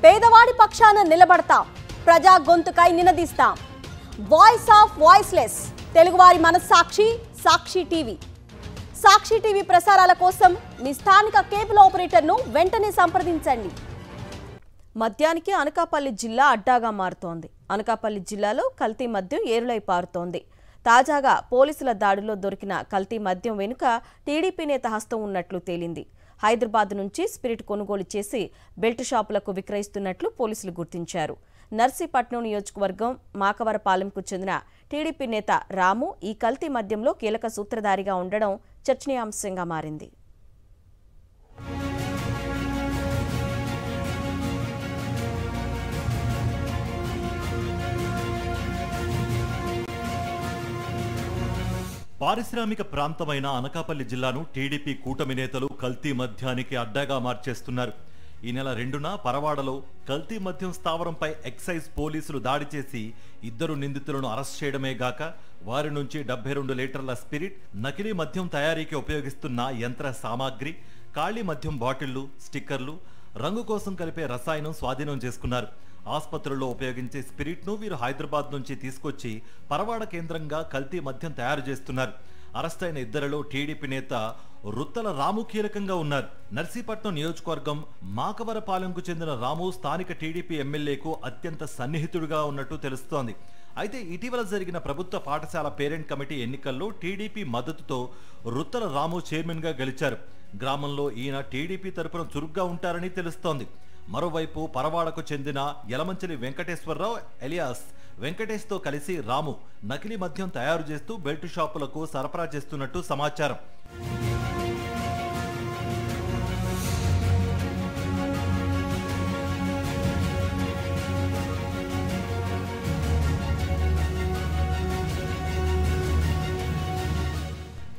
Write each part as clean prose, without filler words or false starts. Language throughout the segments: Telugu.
పేదవాడి పక్షాన నిలబడతాం, ప్రజా గొంతుకై నినదిస్తాం. వాయిస్ ఆఫ్ వాయిస్లెస్, తెలుగువారి మనస్సాక్షి సాక్షి టీవీ. సాక్షి టీవీ ప్రసారాల కోసం మీ స్థానిక కేబుల్ ఆపరేటర్ను వెంటనే సంప్రదించండి. మద్యానికి అనకాపల్లి జిల్లా అడ్డాగా మారుతోంది. అనకాపల్లి జిల్లాలో కల్తీ మద్యం ఏరులై పారుతోంది. తాజాగా పోలీసుల దాడిలో దొరికిన కల్తీ మద్యం వెనుక టీడీపీ నేత హస్తం ఉన్నట్లు తేలింది. హైదరాబాద్ నుంచి స్పిరిట్ కొనుగోలు చేసి బెల్ట్ షాపులకు విక్రయిస్తున్నట్లు పోలీసులు గుర్తించారు. నర్సీపట్నం నియోజకవర్గం మాకవరపాలెంకు చెందిన టీడీపీ నేత రాము ఈ కల్తీ మద్యంలో కీలక సూత్రధారిగా ఉండడం చర్చనీయాంశంగా మారింది. పారిశ్రామిక ప్రాంతమైన అనకాపల్లి జిల్లాను టీడీపీ కూటమి నేతలు కల్తీ మద్యానికి అడ్డాగా మార్చేస్తున్నారు. ఈ నెల 2న పరవాడలో కల్తీ మద్యం స్థావరంపై ఎక్సైజ్ పోలీసులు దాడి చేసి 2 నిందితులను అరెస్ట్ చేయడమే గాక వారి నుంచి 72 లీటర్ల స్పిరిట్, నకిలీ మద్యం తయారీకి ఉపయోగిస్తున్న యంత్ర సామాగ్రి, ఖాళీ మద్యం బాటిళ్లు, స్టిక్కర్లు, రంగు కోసం కలిపే రసాయనం స్వాధీనం చేసుకున్నారు. ఆసుపత్రుల్లో ఉపయోగించే స్పిరిట్ ను వీరు హైదరాబాద్ నుంచి తీసుకొచ్చి పరవాడ కేంద్రంగా కల్తీ మద్యం తయారు చేస్తున్నారు. అరెస్ట్ అయిన 2లో టీడీపీ నేత రుత్తల రాము కీలకంగా ఉన్నారు. నర్సీపట్నం నియోజకవర్గం మాకవరపాలెంకు చెందిన రాము స్థానిక టీడీపీ ఎమ్మెల్యేకు అత్యంత సన్నిహితుడిగా ఉన్నట్టు తెలుస్తోంది. అయితే ఇటీవల జరిగిన ప్రభుత్వ పాఠశాల పేరెంట్ కమిటీ ఎన్నికల్లో టీడీపీ మద్దతుతో రుత్తల రాము చైర్మన్ గా గెలిచారు. గ్రామంలో ఈయన టీడీపీ తరపున చురుగ్గా ఉంటారని తెలుస్తోంది. మరోవైపు పరవాడకు చెందిన యలమంచిలి వెంకటేశ్వరరావు ఎలియాస్ వెంకటేష్ తో కలిసి రాము నకిలీ మద్యం తయారు చేస్తూ బెల్ట్ షాపులకు సరఫరా చేస్తున్నట్టు సమాచారం.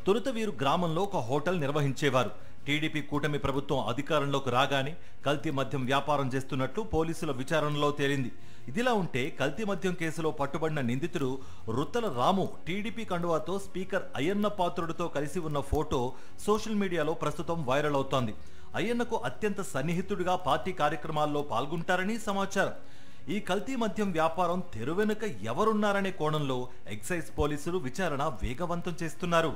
తొలుత వీరు గ్రామంలో ఒక హోటల్ నిర్వహించేవారు. టీడీపీ కూటమి ప్రభుత్వం అధికారంలోకి రాగానే కల్తీ మద్యం వ్యాపారం చేస్తున్నట్లు పోలీసుల విచారణలో తేలింది. ఇదిలా ఉంటే కల్తీ మద్యం కేసులో పట్టుబడిన నిందితుడు రుత్తల రాము టీడీపీ కండువాతో స్పీకర్ అయ్యన్న పాత్రుడితో కలిసి ఉన్న ఫోటో సోషల్ మీడియాలో ప్రస్తుతం వైరల్ అవుతోంది. అయ్యన్నకు అత్యంత సన్నిహితుడిగా పార్టీ కార్యక్రమాల్లో పాల్గొంటారని సమాచారం. ఈ కల్తీ మద్యం వ్యాపారం తెరువెనుక ఎవరున్నారనే కోణంలో ఎక్సైజ్ పోలీసులు విచారణ వేగవంతం చేస్తున్నారు.